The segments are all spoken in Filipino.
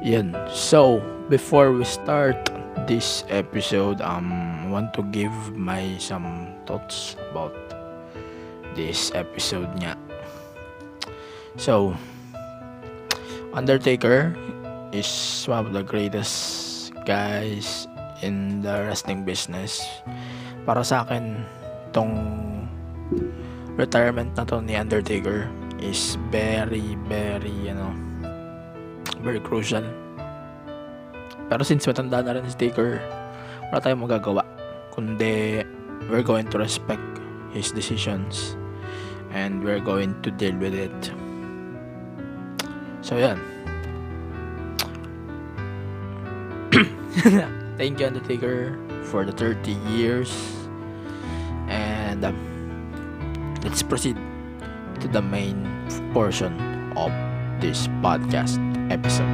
Yan. So, before we start this episode, I want to give my some thoughts about this episode nga. So, Undertaker is one of the greatest guys in the wrestling business. Para sa akin, tong retirement na to ni Undertaker is very crucial. Pero since matanda na rin si Taker, wala tayong magagawa. Kundi, we're going to respect his decisions and we're going to deal with it. So, yan. Thank you, Undertaker, for the 30 years. And let's proceed to the main portion of this podcast episode.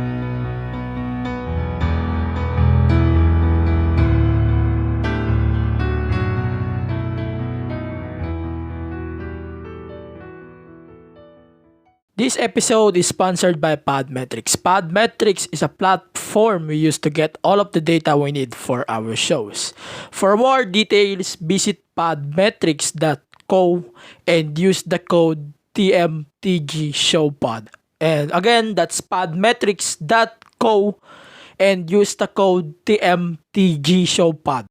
This episode is sponsored by Podmetrics. Podmetrics is a platform we use to get all of the data we need for our shows. For more details, visit podmetrics.co and use the code TMTGShowPod. And again, that's podmetrics.co and use the code TMTGShowPod.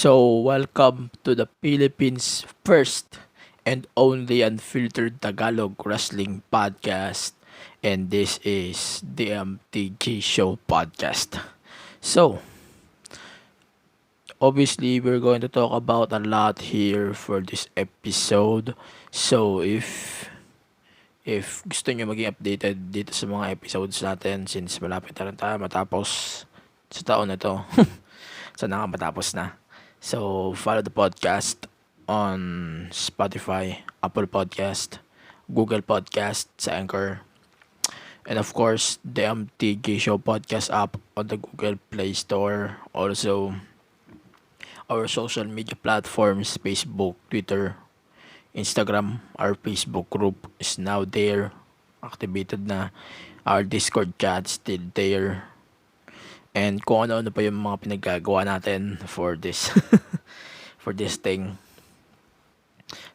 So, welcome to the Philippines' first and only unfiltered Tagalog wrestling podcast. And this is the MTG Show Podcast. So, obviously, we're going to talk about a lot here for this episode. So, if gusto nyo maging updated dito sa mga episodes natin since malapit na rin tayo matapos sa taon na to. Sana nga matapos na. So, follow the podcast on Spotify, Apple Podcast, Google Podcast, sa Anchor. And of course, the MTG Show Podcast app on the Google Play Store. Also, our social media platforms, Facebook, Twitter, Instagram. Our Facebook group is now there. Activated na. Our Discord chat still there. And kung ano-ano pa yung mga pinagagawa natin for this for this thing.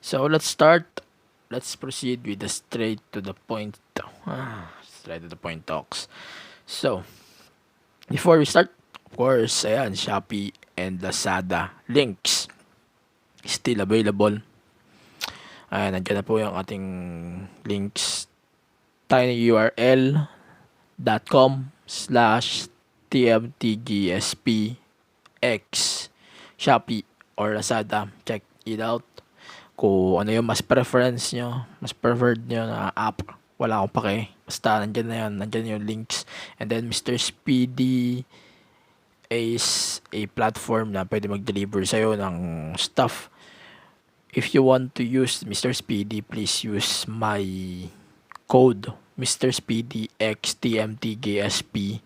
So let's start. Let's proceed with the straight to the point talks. So before we start, of course, ayan, Shopee and Lazada links still available. Ayan, nandiyan na po yung ating links. tinyurl.com/TMTGSPX Shopee or Lazada. Check it out. Kung ano yung mas preference nyo, mas preferred nyo na app, wala akong pake. Basta nandyan na yun, nandyan yung links. And then Mr. Speedy is a platform na pwede mag-deliver sa'yo ng stuff. If you want to use Mr. Speedy, please use my code Mr. Speedy XTMTGSP.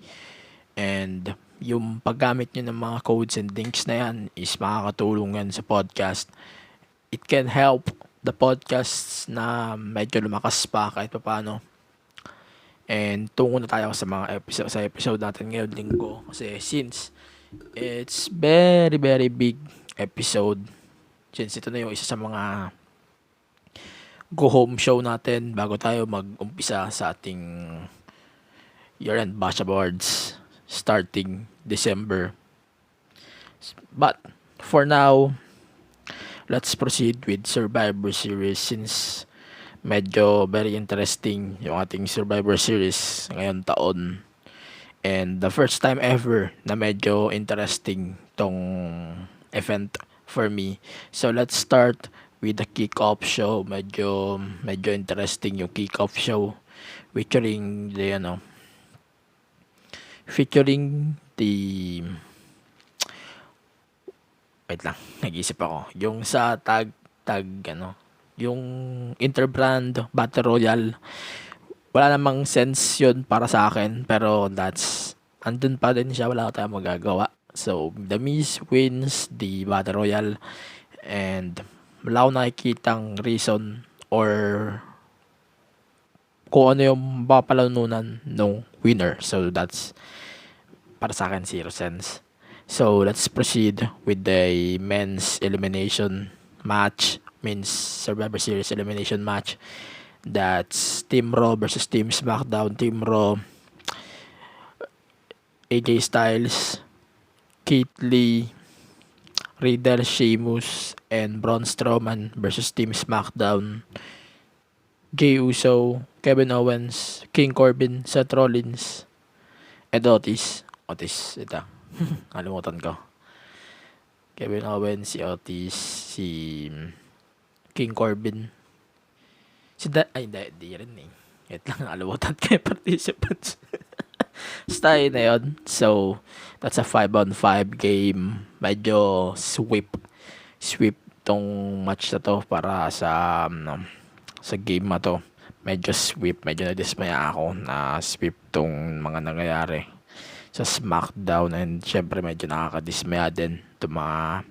And yung paggamit nyo ng mga codes and links na yan is makakatulong yan sa podcast. It can help the podcasts na medyo lumakas pa kahit pa paano. And tungo na tayo sa mga episode natin ngayon linggo. Kasi since it's very big episode, since ito na yung isa sa mga go home show natin bago tayo mag-umpisa sa ating year-end Bash Awards starting December. But for now, let's proceed with Survivor Series since medyo very interesting yung ating Survivor Series ngayon taon. And the first time ever na medyo interesting tong event for me. So let's start with the kick-off show. Medyo interesting yung kick-off show featuring the wait lang, nag-iisip ako. Yung sa tag yung interbrand battle royale, wala namang sense yun para sa akin. Pero andun pa din siya, wala tayong magagawa. So, The Miz wins the battle royale, and wala akong nakikitang reason or kung ano yung papalanunan ng winner. So, that's para sa akin, zero sense. So, let's proceed with the men's elimination match. Men's Survivor Series elimination match. That's Team Raw versus Team SmackDown. Team Raw, AJ Styles, Keith Lee, Riddle, Sheamus, and Braun Strowman versus Team SmackDown. Jey Uso, Kevin Owens, King Corbin, Seth Rollins, and Otis, ito. Kalimutan ko. Kevin Owens, si Otis, si King Corbin. Hindi rin eh. Wait lang, kalimutan ko yung participants. Basta yun na yun. So, that's a 5-on-5 game. Medyo sweep tong match na to para sa game na to. Medyo sweep. Medyo nadismaya ako na sweep tong mga nangyayari sa SmackDown, and syempre medyo nakakadismaya din itong mga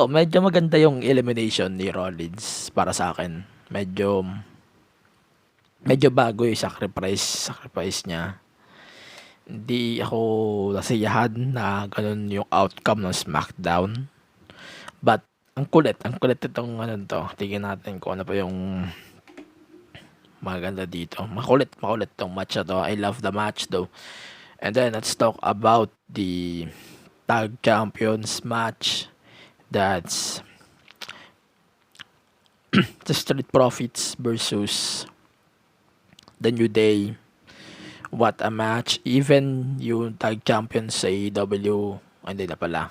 medyo maganda yung elimination ni Rollins para sa akin. Medyo bago yung sacrifice niya. Hindi ako nasiyahan na ganun yung outcome ng SmackDown. But ang kulit itong tingnan natin kung ano pa yung maganda dito. Makulit tong match na to. I love the match though. And then let's talk about the Tag Champions match. That's the Street Profits versus the New Day. What a match. Even yung Tag Champions sa AEW, hindi na pala.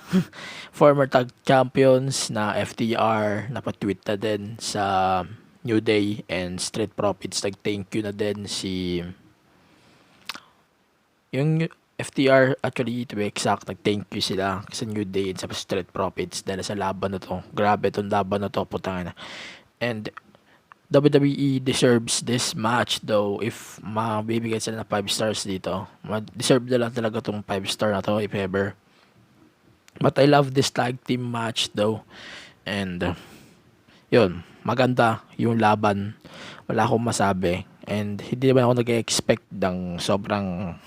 Former Tag Champions na FTR, napatweet na din sa New Day and Street Profits. Thank you na din si yung FTR, actually to be exact, thank you sila sa New Day and sa Street Profits dahil sa laban na to. Grabe tong laban na to, putang ina. And WWE deserves this match though. If mabibigyan sila na 5 stars dito, deserve nila talaga tong 5 star na to if ever. But I love this tag team match though. And yun, maganda yung laban. Wala akong masabi. And hindi naman ako nag-expect ng sobrang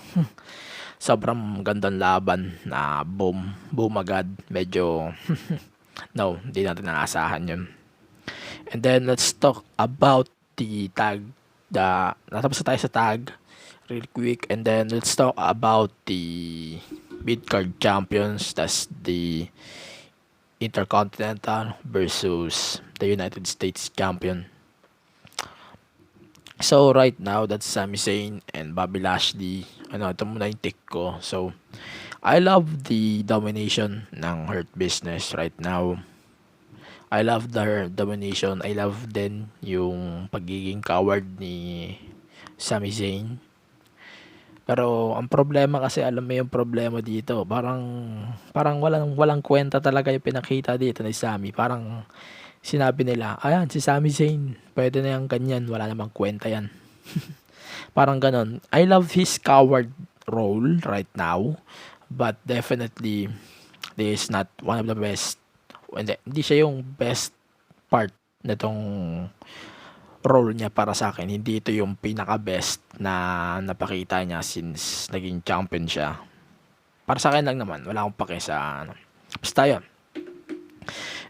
gandang laban na boom agad. Medyo no, hindi natin naasahan yun. And then let's talk about the tag. Natapos na tayo sa tag real quick. And then let's talk about the mid-card champions. That's the Intercontinental versus the United States champion. So right now, that's Sami Zayn and Bobby Lashley. Ito muna yung take ko. So, I love the domination ng Hurt Business right now. I love their domination. I love din yung pagiging coward ni Sami Zayn. Pero ang problema kasi, alam mo yung problema dito, parang walang kwenta talaga yung pinakita dito ni Sami. Parang sinabi nila, ayan, si Sami Zayn, pwede na yung ganyan, wala namang kwenta yan. Parang ganon. I love his coward role right now, but definitely, this is not one of the best. Hindi siya yung best part na tong role niya para sa akin. Hindi ito yung pinaka-best na napakita niya since naging champion siya. Para sa akin lang naman, wala akong pake sa basta yun.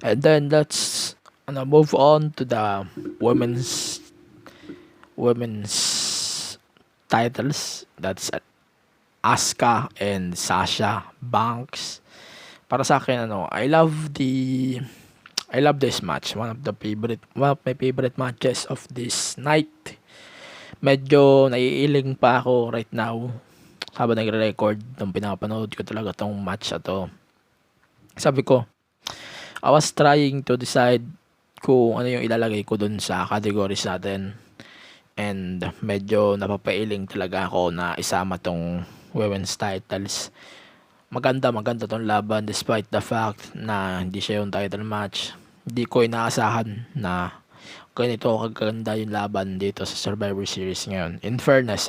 And then let's move on to the women's titles. That's Asuka and Sasha Banks. Para sa akin, I love this match. One of my favorite matches of this night. Medyo naiiling pa ako right now habang nagre-record nung pinapanood ko talaga tong match na to. Sabi ko, I was trying to decide kung ano yung ilalagay ko dun sa categories natin. And medyo napapailing talaga ako na isama tong women's titles. maganda tong laban despite the fact na hindi siya yung title match. Hindi ko inaasahan na ganito kaganda yung laban dito sa Survivor Series ngayon. In fairness,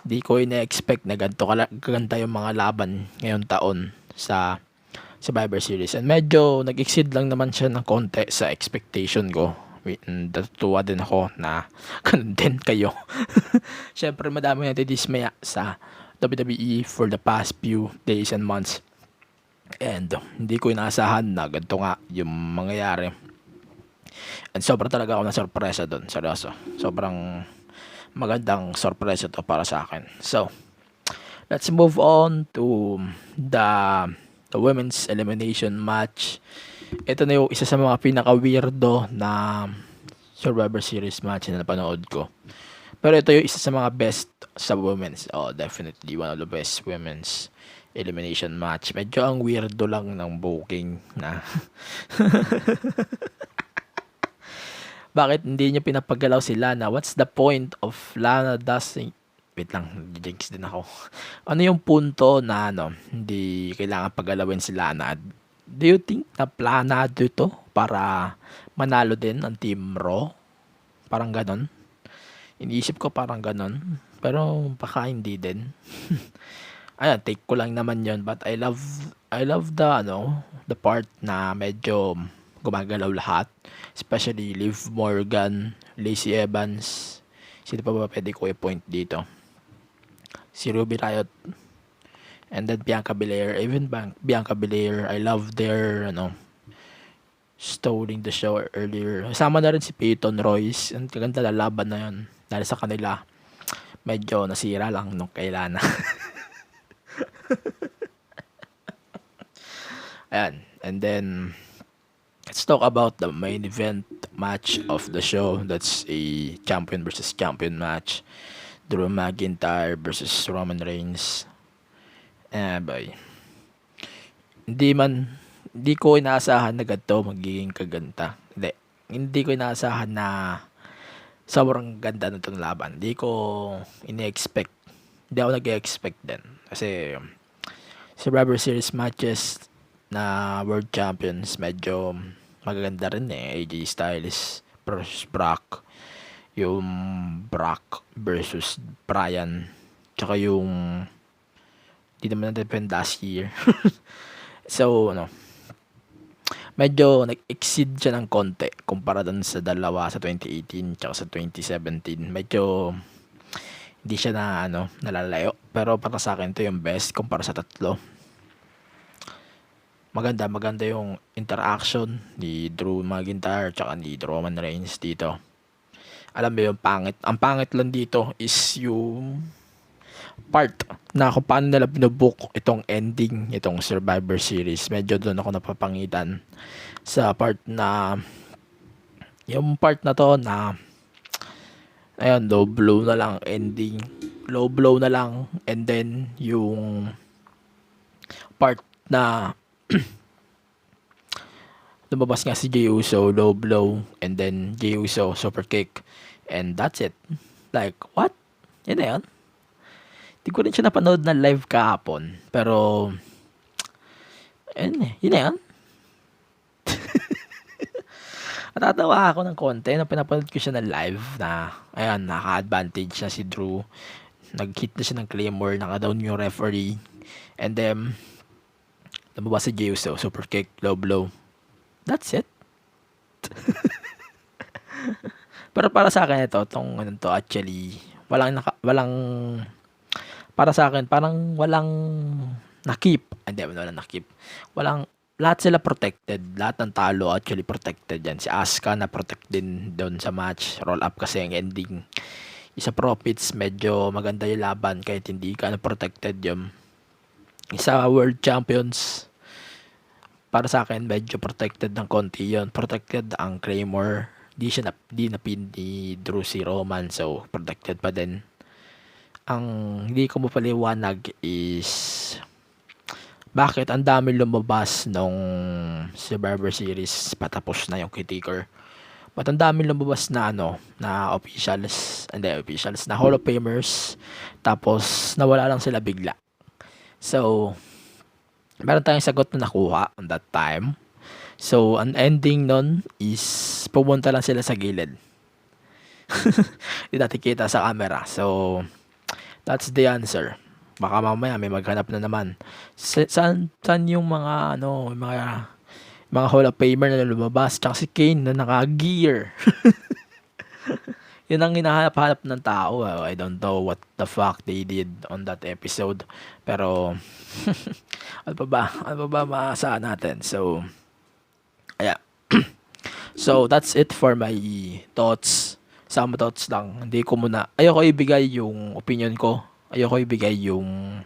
di ko ina-expect na ganito kaganda yung mga laban ngayong taon sa Survivor Series. And medyo nag-exceed lang naman siya ng konti sa expectation ko. Natutuwa din ako na ganun din kayo. Syempre madami natidismaya sa WWE for the past few days and months. And hindi ko inaasahan na ganito nga yung mangyayari. And sobra talaga ako na sorpresa doon. Seryoso. Sobrang magandang sorpresa to para sa akin. So, let's move on to the women's elimination match. Ito na yung isa sa mga pinaka-weirdo na Survivor Series match na napanood ko. Pero ito yung isa sa mga best sa women's. Oh, definitely one of the best women's elimination match. Medyo ang weirdo lang ng booking na bakit hindi niyo pinapagalaw si Lana? What's the point of Lana dusting? Wait lang, jinx din ako. Ano yung punto na hindi kailangan pagalawin si Lana? Do you think na planado ito para manalo din ang Team Raw? Parang ganon. Iniisip ko parang ganon. Pero baka hindi din. Ayan, take ko lang naman yon. But I love the part na medyo gumagalaw lahat. Especially Liv Morgan, Lacey Evans. Sino pa ba pwede ko i-point dito? Si Ruby Riott. And then Bianca Belair. Even Bianca Belair, I love their, stealing the show earlier. Kasama na rin si Peyton Royce. Ang kaganda na laban na yun. Dahil sa kanila, medyo nasira lang nung kailan. Ayan. And then, let's talk about the main event match of the show. That's a champion versus champion match. Drew McIntyre versus Roman Reigns. Boy. Hindi ko inaasahan na ganito magiging kaganda. Hindi ko inaasahan na sobrang ganda na itong laban. Hindi ako nag-expect din. Kasi Survivor Series matches na World Champions medyo magaganda rin AJ Styles versus Brock. Yung Brock versus Bryan. Tsaka yung di naman na-depend last year. So, medyo nag-exceed siya ng konti kumpara dun sa dalawa sa 2018 tsaka sa 2017. Medyo hindi siya nalalayo. Pero para sa akin to yung best kumpara sa tatlo. Maganda yung interaction ni Drew McIntyre tsaka ni Roman Reigns dito. Alam mo yung pangit. Ang pangit lang dito is yung part na kung paano nila binobook itong ending, itong Survivor Series. Medyo doon ako napapangitan sa part na yung part na to na ayun, low blow na lang ending. Low blow na lang and then yung part na lumabas nga si Jey Uso, low blow and then Jey Uso super kick and that's it. Like, what? Yan na yun. Hindi ko rin siya napanood na live kahapon. Pero, yun na yan. Natatawa ako ng konti na pinapanood ko siya na live na, ayan, naka-advantage na si Drew. Nag-hit na siya ng Claymore, naka-down yung referee. And then, lumabas si Jey Uso, super kick, low blow. That's it. Pero para sa akin ito, actually, para sa akin, parang walang nakip. Walang nakip. Lahat sila protected. Lahat ng talo actually protected yan. Si Asuka na protect din doon sa match. Roll up kasi ang ending. Isa Profits, medyo maganda yung laban kahit hindi ka protected yun. Isa World Champions, para sa akin, medyo protected ng konti yun. Protected ang Claymore. Di napin ni Drew si Roman. So, protected pa din. Ang hindi ko mapaliwanag is bakit ang dami lumabas nung Survivor Series patapos na yung Critiker. But ang dami lumabas na na officials na Hall of Famers, tapos nawala lang sila bigla. So, meron tayong sagot na nakuha on that time. So, ang ending nun is pumunta lang sila sa gilid. Hindi natin kita sa camera. So, that's the answer. Baka mamaya may maghanap na naman. Saan yung mga mga Hall of Famer na lumabas, tsaka si Kane na naka-gear. Yun ang hinahanap-hanap ng tao. I don't know what the fuck they did on that episode. Pero, ano pa ba? Ano pa ba maasahan natin? So, yeah. So, that's it for my thoughts. Some thoughts lang. Hindi ko muna, ayoko ibigay yung opinion ko. Ayoko ibigay yung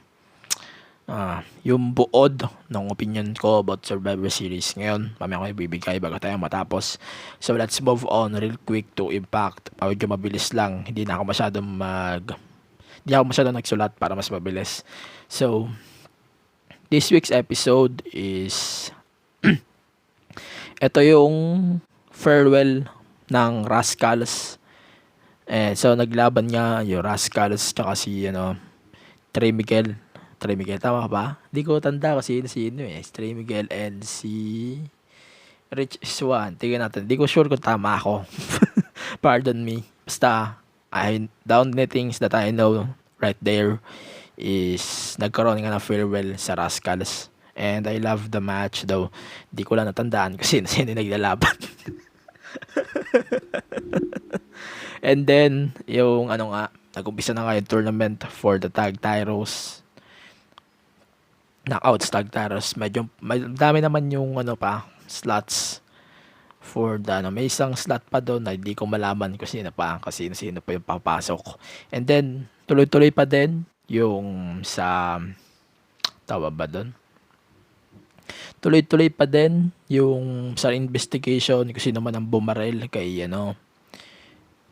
buod ng opinion ko about Survivor Series ngayon. Mamaya ko ibibigay bago tayo matapos. So, let's move on real quick to Impact. Medyo mabilis lang. Hindi ako masyadong nagsulat para mas mabilis. So, this week's episode is ito yung farewell ng Rascals. So, naglaban nga yung Rascals tsaka si Trey Miguel, tama ba? Di ko tanda kasi sino Trey Miguel and si Rich Swan. Tingnan natin. Di ko sure kung tama ako. Pardon me. Basta, the only things that I know right there is nagkaroon nga ng farewell sa Rascals. And I love the match though. Di ko lang natandaan kung sino naglalaban. And then, yung nag-umpisa na nga yung tournament for the Tag Titles. Knockouts Tag Titles. Medyo dami naman yung slots for the may isang slot pa doon na hindi ko malaman kung sino pa yung papasok. And then, tuloy-tuloy pa din yung sa tawa ba doon? Tuloy-tuloy pa din yung sa investigation kung sino man ang bumaril kay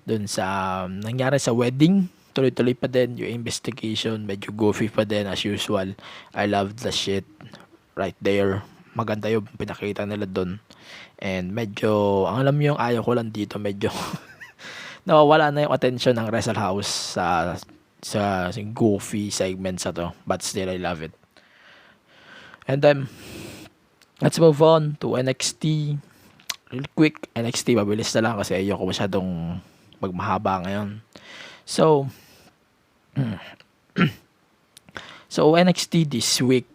doon sa nangyari sa wedding. Tuloy-tuloy pa din yung investigation. Medyo goofy pa din as usual. I love the shit right there. Maganda yung pinakita nila doon. And medyo, ang alam nyo yung ayaw ko lang dito, medyo nawawala na yung attention ng Wrestle House sa goofy segments to. But still, I love it. And then, let's move on to NXT. Real quick, NXT, mabilis na lang kasi ayoko masyadong magmahaba ngayon. So, NXT this week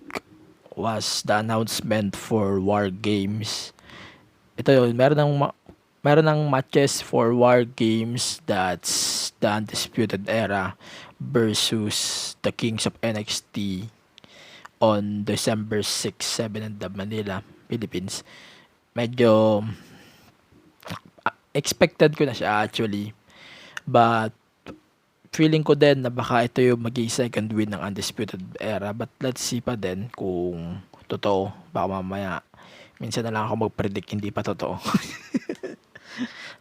was the announcement for War Games. Ito yun, meron ng matches for War Games. That's the Undisputed Era versus the Kings of NXT on December 6, 7 in the Manila, Philippines. Medyo expected ko na siya actually. But feeling ko din na baka ito yung second win ng Undisputed Era. But let's see pa din kung totoo. Baka mamaya minsan na lang ako mag-predict hindi pa totoo.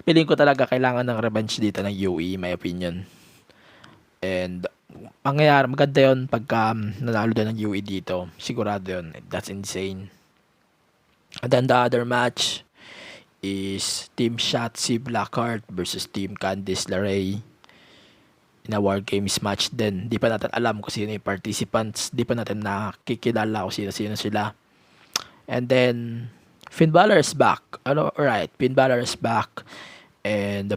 Feeling ko talaga kailangan ng revenge dito ng UE, my opinion. And maganda yun pagka nanalo din ng UE dito. Sigurado yun. That's insane. And then the other match is Team Shotzi Blackheart versus Team Candice LeRae in a War Games match din. Di pa natin alam kung sino yung participants. Di pa natin nakikilala kung sino sila. And then Finn Balor is back. Alright, Finn Balor is back. And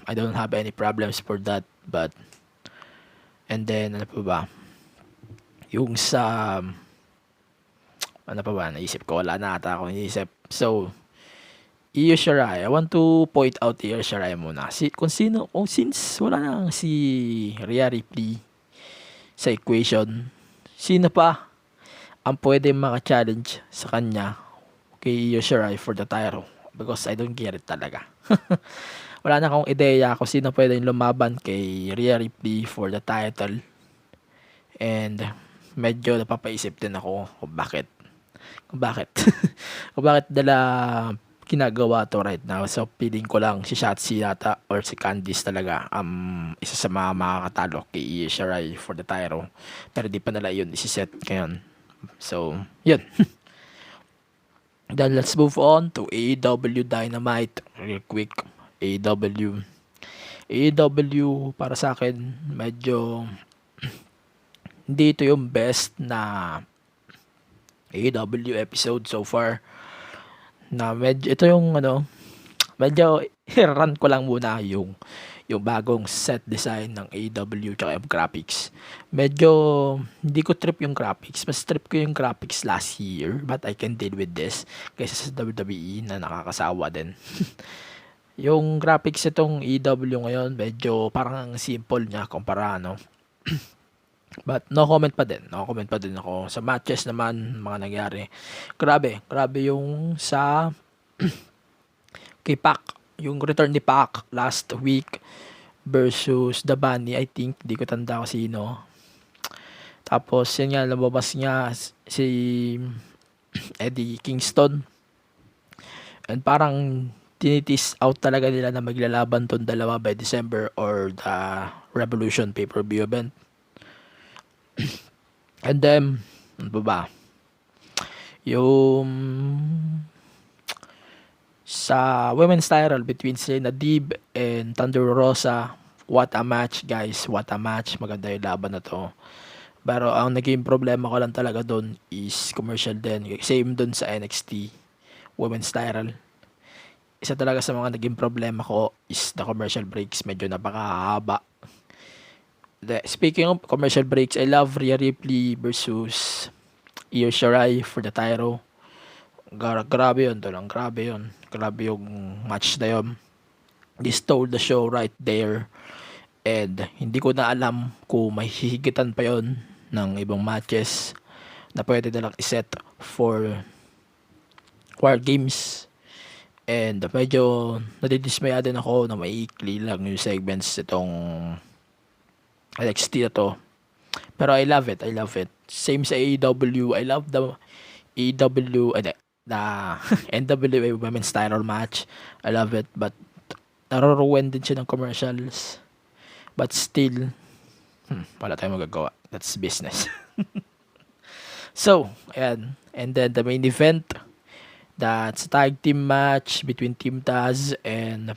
I don't have any problems for that. But and then ano pa ba? Yung sa naisip ko, wala na ata ako naisip. So Io Shirai, I want to point out Io Shirai muna. Since wala na si Rhea Ripley sa equation, sino pa ang pwede maka-challenge sa kanya kay Io Shirai for the title? Because I don't get it talaga. Wala na akong ideya kung sino pwede lumaban kay Rhea Ripley for the title. And medyo napapaisip din ako kung bakit dala ginagawa to right now. So feeling ko lang si Shotzi yata or si Candice talaga isa sa mga makakatalo kay Io Shirai for the title. Pero di pa nila yun isiset ngayon. So yun. Then let's move on to AEW Dynamite real quick. AEW para sa akin medyo hindi ito yung best na AEW episode so far. Na medyo, ito yung medyo run ko lang muna yung bagong set design ng AEW tsaka yung graphics. Medyo hindi ko trip yung graphics. Mas trip ko yung graphics last year, but I can deal with this kaysa sa WWE na nakakasawa din. Yung graphics itong AEW ngayon, medyo parang ang simple niya kumpara But no comment pa din. No comment pa din ako. Sa matches naman, mga nangyari. Grabe. Grabe yung sa kay Pac. Yung return ni Pac last week versus The Bunny. I think, di ko tanda ko sino. Tapos, yun nga, lumabas nga si Eddie Kingston. And parang tinitis out talaga nila na maglalaban tong dalawa by December or the Revolution pay-per-view event. And then, ano ba ba? Yung sa women's title between Serena Deeb and Thunder Rosa, what a match guys, what a match. Maganda yung laban na to. Pero ang naging problema ko lang talaga doon is commercial din. Same doon sa NXT women's title. Isa talaga sa mga naging problema ko is the commercial breaks. Medyo napakahaba. Speaking of commercial breaks, I love Rhea Ripley versus Io Shirai for the title. Grabe yun, doon. Grabe yun. Grabe yung match na yun. They stole the show right there. And hindi ko na alam kung may hihigitan pa yon ng ibang matches na pwede na lang iset for War Games. And medyo nadidismaya din ako na maikli lang yung segments itong NXT na to. Pero I love it. I love it. Same sa AEW. I love the AEW, the NWA Women's Title match. I love it. But naruruwen din siya ng commercials. But still, wala tayong magagawa. That's business. So, ayan. And then the main event, that's a tag team match between Team Taz and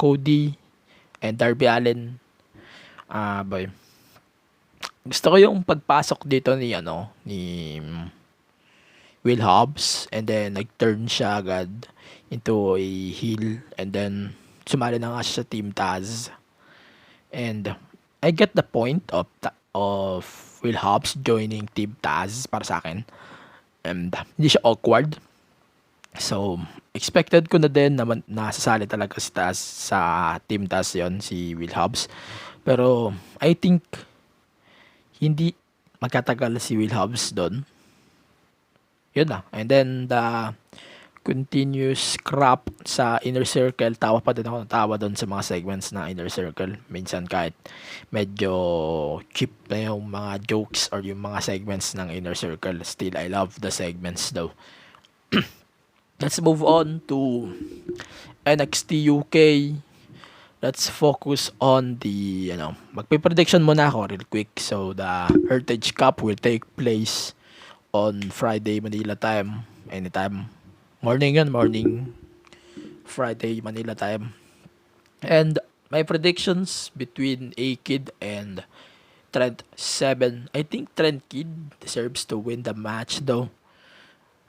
Cody and Darby Allin. Boy. Gusto ko yung pagpasok dito ni Will Hobbs, and then nag-turn siya agad into a heel, and then sumali na nga siya sa Team Taz. And I get the point of Will Hobbs joining Team Taz para sa akin. And hindi siya awkward. So, expected ko na din na nasasali talaga si Taz sa Team Taz yon, si Will Hobbs. Pero, I think, hindi magkatagal si Will Hobbs doon. Yun na. And then, the continuous crap sa Inner Circle, tawa pa din ako ng tawa doon sa mga segments na Inner Circle. Minsan kahit medyo cheap na yung mga jokes or yung mga segments ng Inner Circle, still, I love the segments though. Let's move on to NXT UK. Let's focus on the, magpe-prediction muna ako real quick. So, the Heritage Cup will take place on Friday, Manila time. Anytime. Morning. Friday, Manila time. And my predictions between A-Kid and Trent 7. I think Trent Kid deserves to win the match though.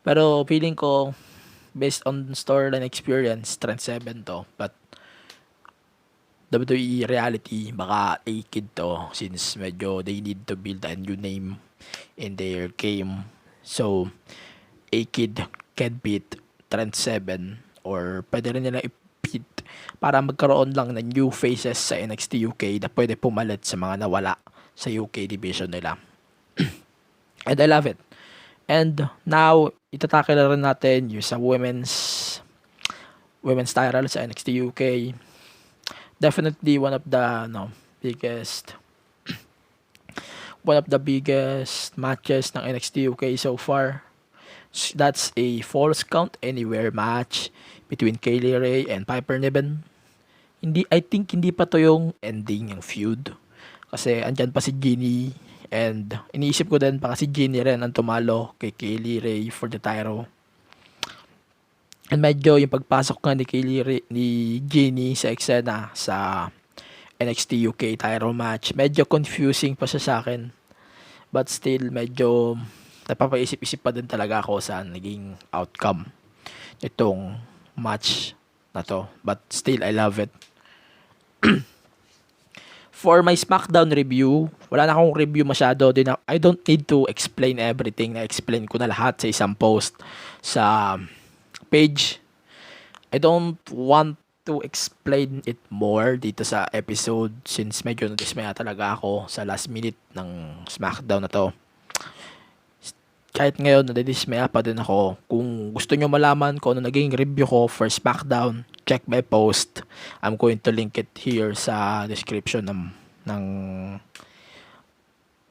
Pero feeling ko, based on storyline experience, Trent 7 to. But WWE reality, baka A-Kid to, since medyo they need to build a new name in their game. So, A-Kid can beat Trent 7, or pwede rin nila i-beat para magkaroon lang ng new faces sa NXT UK na pwede pumalit sa mga nawala sa UK division nila. And I love it. And now, itatake na rin natin yung sa women's title sa NXT UK. Definitely one of the biggest matches ng NXT UK so far. That's a Falls Count Anywhere match between Kaylee Ray and Piper Niven. I think hindi pa to yung ending yung feud. Kasi andyan pa si Ginny, and iniisip ko din baka si Ginny rin ang tumalo kay Kaylee Ray for the title. And medyo yung pagpasok nga ni Ginny sa eksena sa NXT UK title match, medyo confusing pa siya sa akin. But still, medyo napapaisip-isip pa din talaga ako sa naging outcome itong match na to. But still, I love it. For my SmackDown review, wala na akong review masyado. I don't need to explain everything. Na-explain ko na lahat sa isang post sa page. I don't want to explain it more dito sa episode since medyo nadismaya talaga ako sa last minute ng SmackDown na to. Kahit ngayon, nadidismaya pa din ako. Kung gusto nyo malaman kung ano naging review ko for SmackDown, check my post. I'm going to link it here sa description ng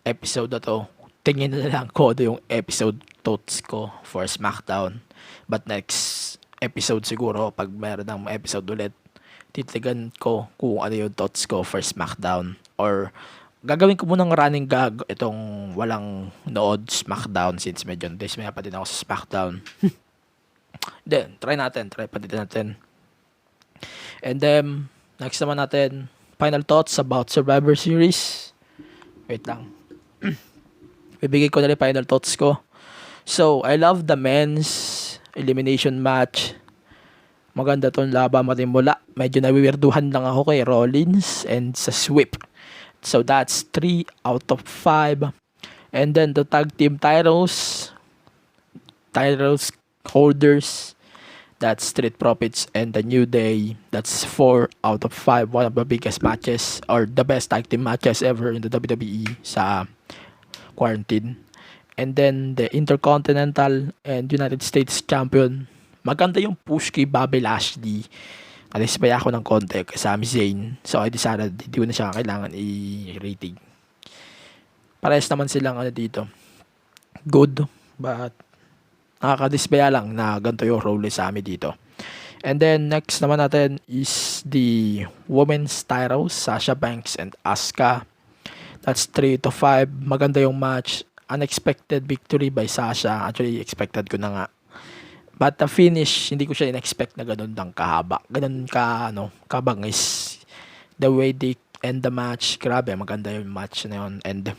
episode na to. Tingin na lang ko yung episode thoughts ko for SmackDown. But next episode siguro, pag meron ng episode ulit, titigan ko kung ano yung thoughts ko for SmackDown. Or gagawin ko munang running gag itong walang nood SmackDown since medyo dismaya pa din ako sa SmackDown. Then, try pa din natin. And then, next naman natin, final thoughts about Survivor Series. Wait lang. Bibigay ko na rin final thoughts ko. So, I love the men's elimination match. Maganda tong laban matimula. Medyo nawiwirduhan lang ako kay Rollins and sa sweep. So, that's 3 out of 5. And then, the tag team titles holders, that's Street Profits and the New Day. That's 4 out of 5. One of the biggest matches or the best tag team matches ever in the WWE sa quarantine. And then the Intercontinental and United States Champion. Maganda yung push kay Bobby Lashley. Nadismaya ako ng konti kay Sami Zayn. So I decided hindi ko na siya kailangan i-rating. Parehas naman silang dito. Good. But nakakadismaya lang na ganito yung role ni Sami dito. And then next naman natin is the women's titles, Sasha Banks and Asuka. That's 3 to 5. Maganda yung match. Unexpected victory by Sasha. Actually, expected ko na nga. But the finish, hindi ko siya in-expect na ganun lang kahaba. Ganun kabangis. The way they end the match, grabe, maganda yung match na yun. And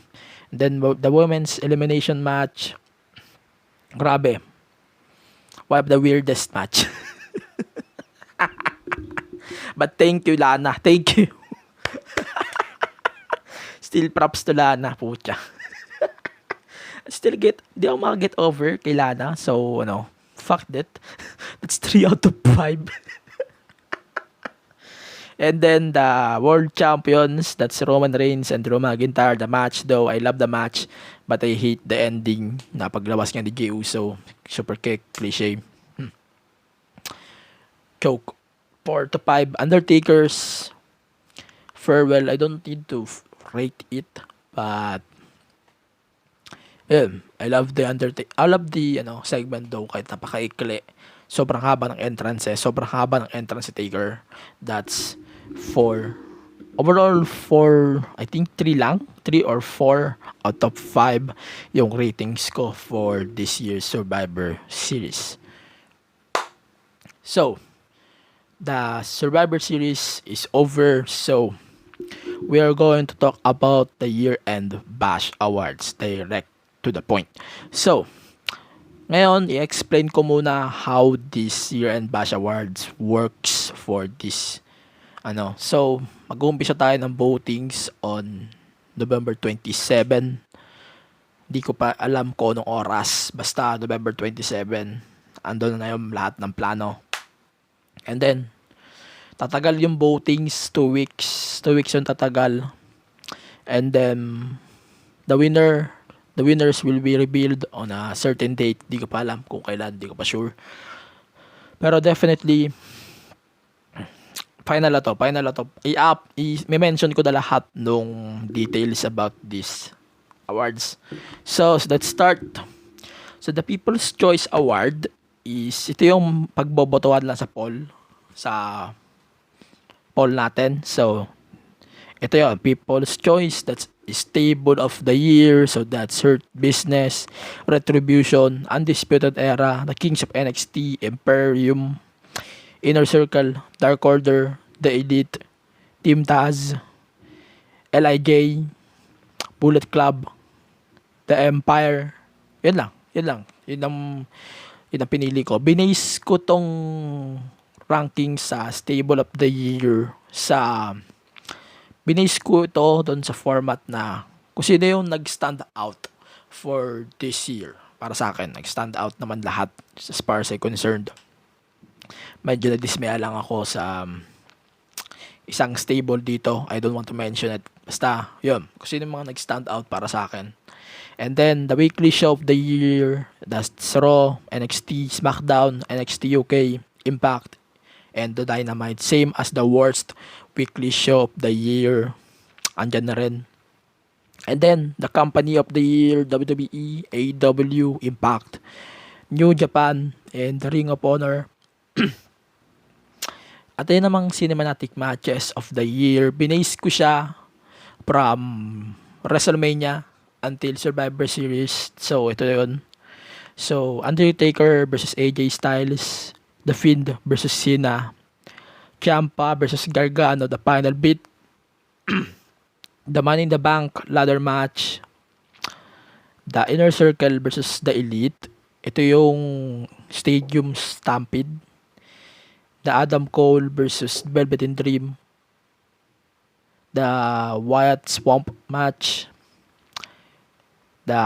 then the women's elimination match, grabe. One of the weirdest match. But thank you, Lana. Thank you. Still props to Lana, pucha. Di ako maka-get over kay Lana. So, fuck that. That's 3 out of 5. And then the world champions, that's Roman Reigns and Drew McIntyre. The match though, I love the match, but I hate the ending na paglabas niya ni Jey Uso. Super kick, cliche. Choke. 4 to 5. Undertaker's farewell, I don't need to rate it, but I love the segment though, kahit napakaikli. Sobrang haba ng entrance Sobrang haba ng entrance si Taker. That's 4. Overall, 4, I think 3 lang. 3 or 4 out of 5 yung ratings ko for this year's Survivor Series. So, the Survivor Series is over. So, we are going to talk about the year-end Bash Awards. Direct to the point. So, ngayon, i-explain ko muna how this year-end Bash Awards works for this. So, mag-uumpisa tayo ng votings on November 27. Hindi ko pa alam kung anong oras. Basta November 27. Andun na yung lahat ng plano. And then, tatagal yung votings 2 weeks. 2 weeks yung tatagal. And then, the winners will be revealed on a certain date. Di ko pa alam kung kailan, di ko pa sure. Pero definitely, final na to. May mention ko na lahat nung details about this awards. So, let's start. So, the People's Choice Award is, ito yung pagbobotohan lang sa poll natin. So, ito yun, People's Choice, that's Stable of the Year, so that's Hurt Business, Retribution, Undisputed Era, The Kings of NXT, Imperium, Inner Circle, Dark Order, The Elite, Team Taz, LIJ, Bullet Club, The Empire. Yun lang. Yun ang pinili ko. Binase ko tong ranking sa Stable of the Year binase ko ito doon sa format na kung sino yung nag-stand out for this year. Para sa akin, nag-stand out naman lahat as far as I'm concerned. Medyo nadismaya lang ako sa isang stable dito. I don't want to mention it. Basta, yun. Kung sino yung mga nag-stand out para sa akin. And then, the weekly show of the year, that's Raw, NXT, SmackDown, NXT UK, Impact, and the Dynamite. Same as the worst weekly show of the year. Andyan na rin. And then, the company of the year, WWE, AEW, Impact, New Japan, and the Ring of Honor. At yun namang cinematic matches of the year. Binase ko siya from WrestleMania until Survivor Series. So, ito yun. So, Undertaker versus AJ Styles, The Fiend versus Cena, Ciampa versus Gargano, the final beat, the Money in the Bank ladder match, the Inner Circle versus the Elite. Ito yung Stadium Stampede, the Adam Cole versus Velveteen Dream, the Wyatt Swamp match, the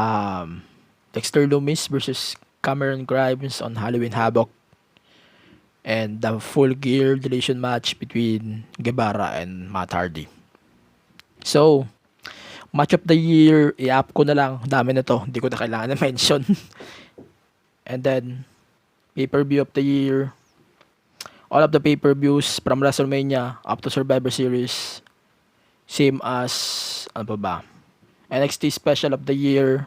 Dexter Lumis versus Cameron Grimes on Halloween Havoc, and the Full Gear Deletion match between Guevara and Matt Hardy. So, match of the year, i-up ko na lang. Dami na to, hindi ko na kailangan na mention. And then, pay-per-view of the year, all of the pay-per-views from WrestleMania up to Survivor Series, same as, ano pa ba, NXT Special of the Year,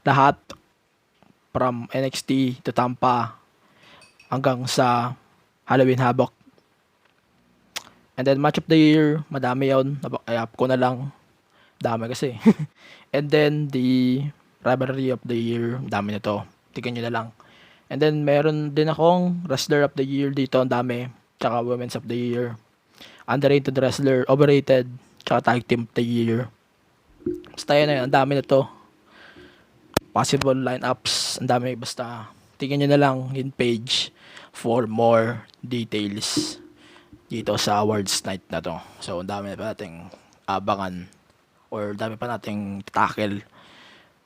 lahat from NXT to Tampa hanggang sa Halloween Havoc. And then match of the year, madami yun, i-up ko na lang, dami kasi. And then the rivalry of the year, dami na to, tignan nyo na lang. And then meron din akong wrestler of the year dito, ang dami, tsaka women's of the year, underrated wrestler, overrated, tsaka tag team of the year. Basta yun na yun, ang dami na to. Possible lineups, ang dami. Basta tingnan nyo na lang yung page for more details dito sa awards night na to. So, ang dami pa nating abangan or dami pa nating tackle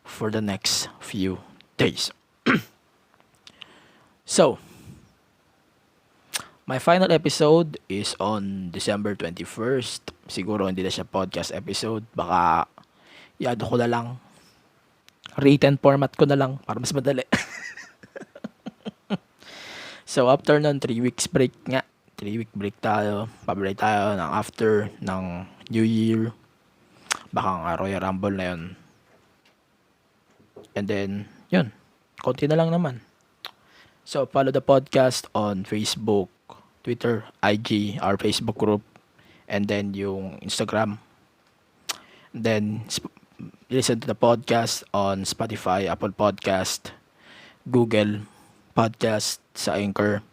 for the next few days. So, my final episode is on December 21st. Siguro hindi na siya podcast episode. Baka i-add ko na lang. Written format ko na lang para mas madali. So, after nun, 3 weeks break nga. 3-week break tayo. Pabalik tayo ng after ng New Year. Baka nga Royal Rumble na yun. And then, yun. Konti na lang naman. So, follow the podcast on Facebook, Twitter, IG, our Facebook group, and then yung Instagram. And then, listen to the podcast on Spotify, Apple Podcast, Google Podcast, sa Anchor,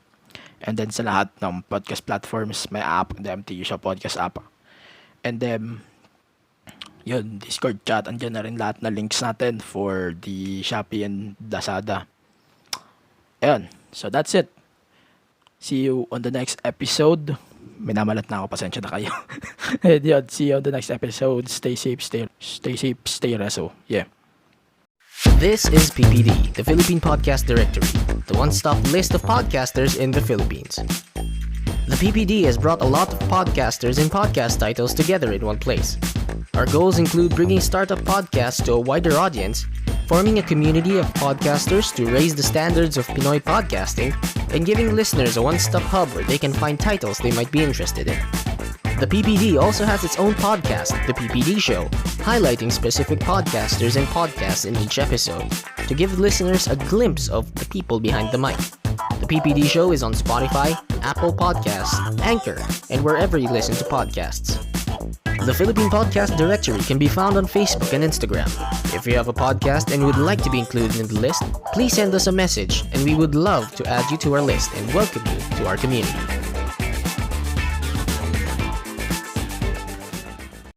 and then sa lahat ng podcast platforms, may app, the MTU siya podcast app. And then, yun, Discord chat, andyan na rin lahat na links natin for the Shopee and Lazada. Ayun, so that's it. See you on the next episode. Minamalat na ako, pasensya na kayo. Yun, see you on the next episode. Stay safe, stay reso. Yeah. This is PPD, the Philippine Podcast Directory, the one-stop list of podcasters in the Philippines. The PPD has brought a lot of podcasters and podcast titles together in one place. Our goals include bringing startup podcasts to a wider audience, forming a community of podcasters to raise the standards of Pinoy podcasting, and giving listeners a one-stop hub where they can find titles they might be interested in. The PPD also has its own podcast, The PPD Show, highlighting specific podcasters and podcasts in each episode to give listeners a glimpse of the people behind the mic. The PPD Show is on Spotify, Apple Podcasts, Anchor, and wherever you listen to podcasts. The Philippine Podcast Directory can be found on Facebook and Instagram. If you have a podcast and would like to be included in the list, please send us a message and we would love to add you to our list and welcome you to our community.